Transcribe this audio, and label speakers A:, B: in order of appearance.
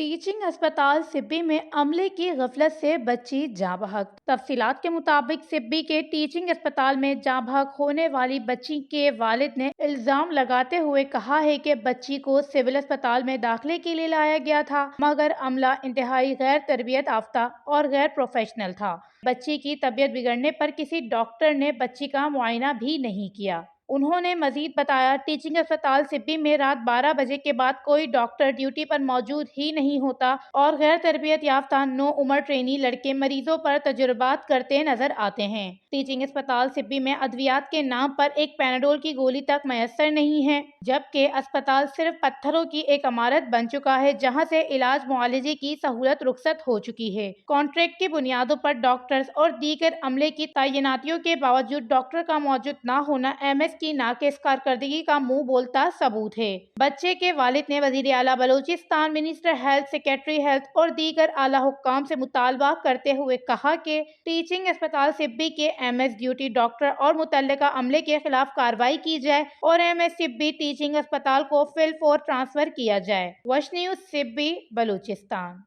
A: Teaching अस्पताल सिब्बी में अमले की गफलत से बच्ची जाँ बहक। तफसीलात के मुताबिक सिब्बी के टीचिंग अस्पताल में जाँ बहक होने वाली बच्ची के वालिद ने इल्जाम लगाते हुए कहा है कि बच्ची को सिविल अस्पताल में दाखिले के लिए लाया गया था, मगर अमला इंतहाई गैर तरबियत याफ्ता और गैर प्रोफेशनल था। बच्ची की तबीयत बिगड़ने पर किसी डॉक्टर ने बच्ची का मुआयना भी नहीं किया। उन्होंने मजीद बताया, टीचिंग अस्पताल सिब्बी में रात 12 बजे के बाद कोई डॉक्टर ड्यूटी पर मौजूद ही नहीं होता और गैर तरबियत याफ्ता नो उम्र ट्रेनी लड़के मरीजों पर तजुर्बात करते नजर आते हैं। टीचिंग अस्पताल सिब्बी में अद्वियात के नाम पर एक पैनाडोल की गोली तक मैसर नहीं है, जबकि अस्पताल सिर्फ पत्थरों की एक इमारत बन चुका है जहां से इलाज मुआलजे की सहूलत रुखसत हो चुकी है। कॉन्ट्रैक्ट की बुनियादों पर डॉक्टर्स और दीगर अमले की तैनातियों के बावजूद डॉक्टर का मौजूद न होना एमएस की नाकिस कारकर्दगी का मुंह बोलता सबूत है। बच्चे के वालिद ने वजीर आला Balochistan, minister health, secretary health और दीगर आला हुक्काम से मुतालबा करते हुए कहा कि टीचिंग अस्पताल सिब्बी के एमएस ड्यूटी डॉक्टर और मुतल्लिका अमले के खिलाफ कार्रवाई की जाए और एमएस सिब्बी टीचिंग अस्पताल को फिल फॉर ट्रांसफर किया जाए। वश न्यूज़ सिब्बी, बलूचिस्तान।